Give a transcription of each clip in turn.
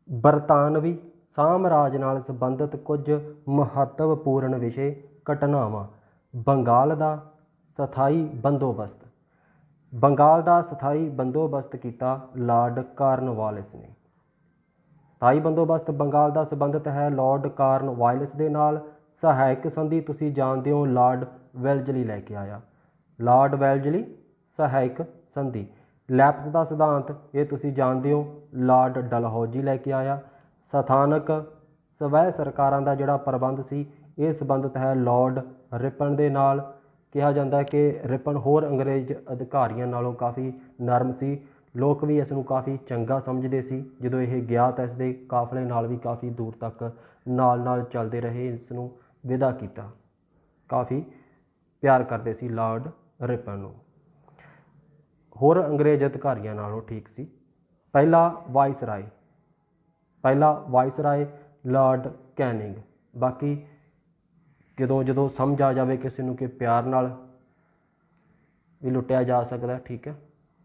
ਬਰਤਾਨਵੀ ਸਾਮਰਾਜ ਨਾਲ ਸੰਬੰਧਿਤ ਕੁਝ ਮਹੱਤਵਪੂਰਨ ਵਿਸ਼ੇ ਘਟਨਾਵਾਂ। ਬੰਗਾਲ ਦਾ ਸਥਾਈ ਬੰਦੋਬਸਤ। ਬੰਗਾਲ ਦਾ ਸਥਾਈ ਬੰਦੋਬਸਤ ਕੀਤਾ ਲਾਰਡ ਕਾਰਨਵਾਲਿਸ ਨੇ। ਸਥਾਈ ਬੰਦੋਬਸਤ ਬੰਗਾਲ ਦਾ ਸੰਬੰਧਿਤ ਹੈ ਲਾਰਡ ਕਾਰਨਵਾਲਿਸ ਦੇ ਨਾਲ। ਸਹਾਇਕ ਸੰਧੀ ਤੁਸੀਂ ਜਾਣਦੇ ਹੋ ਲਾਰਡ ਵੈਲਜ਼ਲੀ ਲੈ ਕੇ ਆਇਆ। ਲਾਰਡ ਵੈਲਜ਼ਲੀ ਸਹਾਇਕ ਸੰਧੀ। ਲੈਪਸ ਦਾ ਸਿਧਾਂਤ ਇਹ ਤੁਸੀਂ ਜਾਣਦੇ ਹੋ ਲਾਰਡ ਡਲਹੌਜੀ ਲੈ ਕੇ ਆਇਆ। ਸਥਾਨਕ ਸਵੈ ਸਰਕਾਰਾਂ ਦਾ ਜਿਹੜਾ ਪ੍ਰਬੰਧ ਸੀ ਇਹ ਸੰਬੰਧਿਤ ਹੈ ਲਾਰਡ ਰਿਪਨ ਦੇ ਨਾਲ। ਕਿਹਾ ਜਾਂਦਾ ਹੈ ਕਿ ਰਿਪਨ ਹੋਰ ਅੰਗਰੇਜ਼ ਅਧਿਕਾਰੀਆਂ ਨਾਲੋਂ ਕਾਫੀ ਨਰਮ ਸੀ। ਲੋਕ ਵੀ ਇਸ ਨੂੰ ਕਾਫੀ ਚੰਗਾ ਸਮਝਦੇ ਸੀ। ਜਦੋਂ ਇਹ ਗਿਆ ਤਾਂ ਇਸ ਦੇ ਕਾਫਲੇ ਨਾਲ ਵੀ ਕਾਫੀ ਦੂਰ ਤੱਕ ਨਾਲ ਚੱਲਦੇ ਰਹੇ। ਇਸ ਨੂੰ ਵਿਦਾ ਕੀਤਾ। ਕਾਫੀ ਪਿਆਰ ਕਰਦੇ ਸੀ ਲਾਰਡ ਰਿਪਨ ਨੂੰ। ਹੋਰ ਅੰਗਰੇਜ਼ ਅਧਿਕਾਰੀਆਂ ਨਾਲੋਂ ਠੀਕ ਸੀ। ਪਹਿਲਾ ਵਾਇਸਰਾਏ ਲਾਰਡ ਕੈਨਿੰਗ। ਬਾਕੀ ਜਦੋਂ ਸਮਝ ਆ ਜਾਵੇ ਕਿਸੇ ਨੂੰ ਕਿ ਪਿਆਰ ਨਾਲ ਵੀ ਲੁੱਟਿਆ ਜਾ ਸਕਦਾ, ਠੀਕ ਹੈ,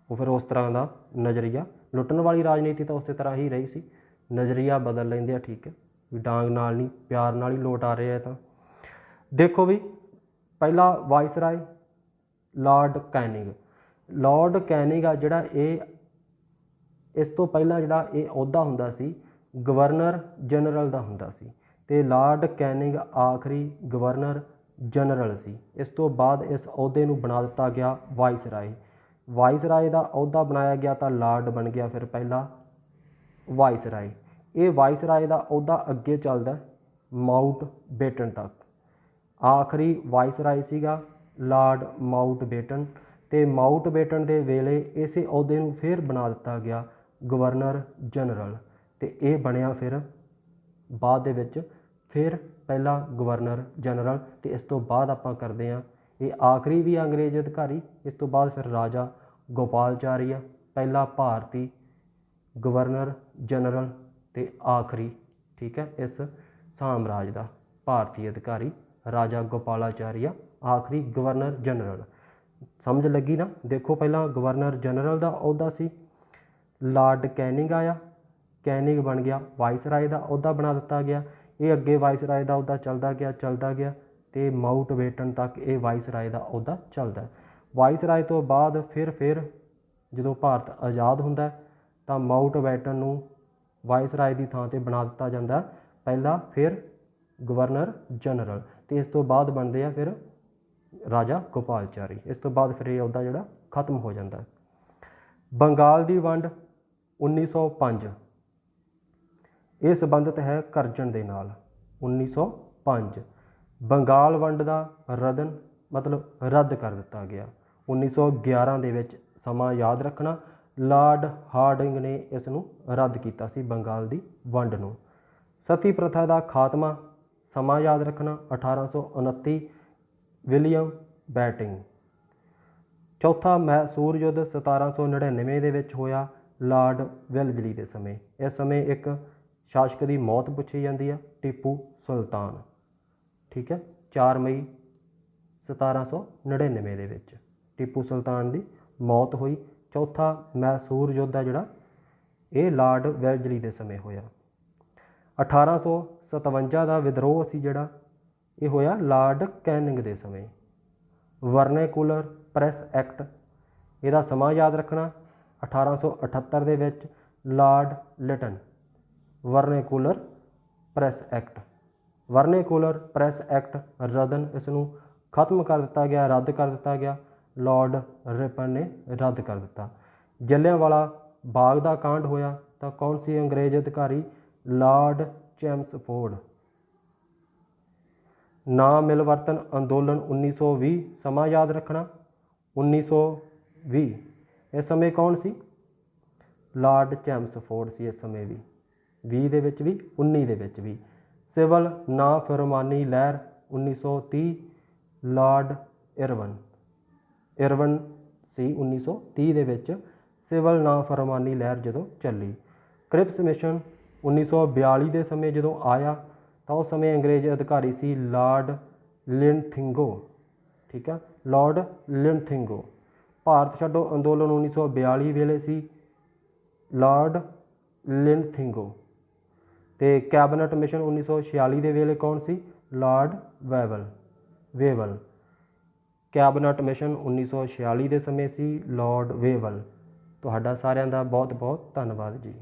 ਉਹ ਫਿਰ ਉਸ ਤਰ੍ਹਾਂ ਦਾ ਨਜ਼ਰੀਆ। ਲੁੱਟਣ ਵਾਲੀ ਰਾਜਨੀਤੀ ਤਾਂ ਉਸੇ ਤਰ੍ਹਾਂ ਹੀ ਰਹੀ ਸੀ, ਨਜ਼ਰੀਆ ਬਦਲ ਲੈਂਦੇ ਆ, ਠੀਕ ਹੈ, ਵੀ ਡਾਂਗ ਨਾਲ ਨਹੀਂ ਪਿਆਰ ਨਾਲ ਹੀ ਲੋਟ ਆ ਰਹੇ ਆ। ਤਾਂ ਦੇਖੋ ਵੀ ਪਹਿਲਾ viceroy Lord Canning. Lord Canning ਆ ਜਿਹੜਾ ਇਹ ਇਸ ਤੋਂ ਪਹਿਲਾਂ ਜਿਹੜਾ ਇਹ ਅਹੁਦਾ ਹੁੰਦਾ ਸੀ ਗਵਰਨਰ ਜਨਰਲ ਦਾ ਹੁੰਦਾ ਸੀ ਅਤੇ ਲਾਰਡ ਕੈਨਿੰਗ ਆਖਰੀ ਗਵਰਨਰ ਜਨਰਲ ਸੀ। ਇਸ ਤੋਂ ਬਾਅਦ ਇਸ ਅਹੁਦੇ ਨੂੰ ਬਣਾ ਦਿੱਤਾ ਗਿਆ ਵਾਇਸਰਾਏ। ਵਾਇਸਰਾਏ ਦਾ ਅਹੁਦਾ ਬਣਾਇਆ ਗਿਆ ਤਾਂ ਲਾਰਡ ਬਣ ਗਿਆ ਫਿਰ ਪਹਿਲਾ ਵਾਇਸਰਾਏ। ਇਹ ਵਾਇਸਰਾਏ ਦਾ ਅਹੁਦਾ ਅੱਗੇ ਚੱਲਦਾ ਮਾਊਂਟ ਬੇਟਨ ਤੱਕ। ਆਖਰੀ ਵਾਇਸਰਾਏ ਸੀਗਾ ਲਾਰਡ ਮਾਊਂਟ ਬੇਟਨ ਅਤੇ ਮਾਊਂਟ ਬੇਟਨ ਦੇ ਵੇਲੇ ਇਸੇ ਅਹੁਦੇ ਨੂੰ ਫਿਰ ਬਣਾ ਦਿੱਤਾ ਗਿਆ ਗਵਰਨਰ ਜਨਰਲ ਅਤੇ ਇਹ ਬਣਿਆ ਫਿਰ ਬਾਅਦ ਦੇ ਵਿੱਚ ਫਿਰ ਪਹਿਲਾ ਗਵਰਨਰ ਜਨਰਲ। ਅਤੇ ਇਸ ਤੋਂ ਬਾਅਦ ਆਪਾਂ ਕਰਦੇ ਹਾਂ ਇਹ ਆਖਰੀ ਵੀ ਅੰਗਰੇਜ਼ ਅਧਿਕਾਰੀ। ਇਸ ਤੋਂ ਬਾਅਦ ਫਿਰ ਰਾਜਾ ਗੋਪਾਲਚਾਰੀਆ ਪਹਿਲਾ ਭਾਰਤੀ ਗਵਰਨਰ ਜਨਰਲ ਅਤੇ ਆਖਰੀ, ਠੀਕ ਹੈ, ਇਸ ਸਾਮਰਾਜ ਦਾ ਭਾਰਤੀ ਅਧਿਕਾਰੀ ਰਾਜਾ ਗੋਪਾਲਾਚਾਰੀਆ ਆਖਰੀ ਗਵਰਨਰ ਜਨਰਲ। ਸਮਝ ਲੱਗੀ ਨਾ। ਦੇਖੋ ਪਹਿਲਾਂ ਗਵਰਨਰ ਜਨਰਲ ਦਾ ਅਹੁਦਾ ਸੀ, ਲਾਰਡ ਕੈਨਿੰਗ ਆਇਆ, ਕੈਨਿੰਗ ਬਣ ਗਿਆ ਵਾਇਸਰਾਏ ਦਾ ਅਹੁਦਾ ਬਣਾ ਦਿੱਤਾ ਗਿਆ। ਇਹ ਅੱਗੇ ਵਾਇਸਰਾਏ ਦਾ ਅਹੁਦਾ ਚੱਲਦਾ ਗਿਆ ਅਤੇ ਮਾਊਂਟ ਬੇਟਨ ਤੱਕ ਇਹ ਵਾਇਸਰਾਏ ਦਾ ਅਹੁਦਾ ਚੱਲਦਾ। ਵਾਇਸਰਾਏ ਤੋਂ ਬਾਅਦ ਫਿਰ ਜਦੋਂ ਭਾਰਤ ਆਜ਼ਾਦ ਹੁੰਦਾ ਤਾਂ ਮਾਊਂਟ ਬੇਟਨ ਨੂੰ ਵਾਇਸਰਾਏ ਦੀ ਥਾਂ 'ਤੇ ਬਣਾ ਦਿੱਤਾ ਜਾਂਦਾ ਪਹਿਲਾਂ ਫਿਰ ਗਵਰਨਰ ਜਨਰਲ ਅਤੇ ਇਸ ਤੋਂ ਬਾਅਦ ਬਣਦੇ ਆ ਫਿਰ ਰਾਜਾ ਗੋਪਾਲਚਾਰੀ। ਇਸ ਤੋਂ ਬਾਅਦ ਫਿਰ ਇਹ ਅਹੁਦਾ ਜਿਹੜਾ ਖਤਮ ਹੋ ਜਾਂਦਾ। ਬੰਗਾਲ ਦੀ ਵੰਡ 1905 ਇਹ ਸੰਬੰਧਿਤ ਹੈ ਕਰਜ਼ਨ ਦੇ ਨਾਲ। 1905 ਬੰਗਾਲ ਵੰਡ ਦਾ ਰੱਦ ਕਰ ਦਿੱਤਾ ਗਿਆ। 1911 ਦੇ ਵਿੱਚ ਸਮਾਂ ਯਾਦ ਰੱਖਣਾ ਲਾਰਡ ਹਾਰਡਿੰਗ ਨੇ ਇਸ ਨੂੰ ਰੱਦ ਕੀਤਾ ਸੀ ਬੰਗਾਲ ਦੀ ਵੰਡ ਨੂੰ। ਸਤੀ ਪ੍ਰਥਾ ਦਾ ਖਾਤਮਾ ਸਮਾਂ ਯਾਦ ਰੱਖਣਾ 1829 ਵਿਲੀਅਮ ਬੈਟਿੰਗ। ਚੌਥਾ ਮੈਸੂਰ ਯੁੱਧ 1799 ਦੇ ਵਿੱਚ ਹੋਇਆ ਲਾਰਡ ਵੈਲਜ਼ਲੀ ਦੇ ਸਮੇਂ। ਇਸ ਸਮੇਂ ਇੱਕ ਸ਼ਾਸਕ ਦੀ ਮੌਤ ਪੁੱਛੀ ਜਾਂਦੀ ਆ ਟੀਪੂ ਸੁਲਤਾਨ, ਠੀਕ ਹੈ, 4 ਮਈ 1799 ਦੇ ਵਿੱਚ ਟੀਪੂ ਸੁਲਤਾਨ ਦੀ ਮੌਤ ਹੋਈ। ਚੌਥਾ ਮੈਸੂਰ ਯੁੱਧ ਆ ਜਿਹੜਾ ਇਹ ਲਾਰਡ ਵੈਲਜ਼ਲੀ ਦੇ ਸਮੇਂ ਹੋਇਆ। 1857 ਦਾ ਵਿਦਰੋਹ ਸੀ ਜਿਹੜਾ ਇਹ ਹੋਇਆ ਲਾਰਡ ਕੈਨਿੰਗ ਦੇ ਸਮੇਂ। ਵਰਨੈਕੂਲਰ ਪ੍ਰੈਸ ਐਕਟ ਇਹਦਾ ਸਮਾਂ ਯਾਦ ਰੱਖਣਾ 1878 ਦੇ ਵਿੱਚ ਲਾਰਡ ਲਿਟਨ। ਵਰਨੈਕੂਲਰ ਪ੍ਰੈਸ ਐਕਟ ਇਸ ਨੂੰ ਖਤਮ ਕਰ ਦਿੱਤਾ ਗਿਆ, ਰੱਦ ਕਰ ਦਿੱਤਾ ਗਿਆ। ਲਾਰਡ ਰਿਪਨ ਨੇ ਰੱਦ ਕਰ ਦਿੱਤਾ। ਜਲਿਆਂਵਾਲਾ ਬਾਗ ਦਾ ਕਾਂਡ ਹੋਇਆ ਤਾਂ ਕੌਣ ਸੀ ਅੰਗਰੇਜ਼ ਅਧਿਕਾਰੀ? ਲਾਰਡ ਚੈਮਸਫੋਰਡ। ਨਾ ਮਿਲਵਰਤਨ ਅੰਦੋਲਨ 1920 ਸਮਾਂ ਯਾਦ ਰੱਖਣਾ 1920 ਇਸ ਸਮੇਂ ਕੌਣ ਸੀ? ਲਾਰਡ ਚੈਮਸਫੋਰਡ ਸੀ ਇਸ ਸਮੇਂ ਵੀ, 20 ਦੇ ਵਿੱਚ ਵੀ 19 ਦੇ ਵਿੱਚ ਵੀ। ਸਿਵਲ ਨਾ ਫਰਮਾਨੀ ਲਹਿਰ 1930 ਲਾਰਡ ਇਰਵਨ ਸੀ 1930 ਦੇ ਵਿੱਚ ਸਿਵਲ ਨਾ ਫਰਮਾਨੀ ਲਹਿਰ ਜਦੋਂ ਚੱਲੀ। ਕ੍ਰਿਪਸ ਮਿਸ਼ਨ 1942 ਦੇ ਸਮੇਂ ਜਦੋਂ ਆਇਆ ਤਾਂ ਉਸ ਸਮੇਂ ਅੰਗਰੇਜ਼ ਅਧਿਕਾਰੀ ਸੀ ਲਾਰਡ ਲਿਨਥਿੰਗੋ, ਠੀਕ ਹੈ, ਲਾਰਡ ਲਿਨਥਿੰਗੋ। ਭਾਰਤ ਛੱਡੋ ਅੰਦੋਲਨ 1942 ਵੇਲੇ ਸੀ ਲਾਰਡ ਲਿਨਥਿੰਗੋ। ਤੇ ਕੈਬਨਿਟ ਮਿਸ਼ਨ 1946 ਦੇ ਵੇਲੇ ਕੌਣ ਸੀ? ਲਾਰਡ ਵੇਵਲ। ਕੈਬਨਿਟ ਮਿਸ਼ਨ 1946 ਦੇ ਸਮੇਂ ਸੀ ਲਾਰਡ ਵੇਵਲ। ਤੁਹਾਡਾ ਸਾਰਿਆਂ ਦਾ ਬਹੁਤ ਬਹੁਤ ਧੰਨਵਾਦ ਜੀ।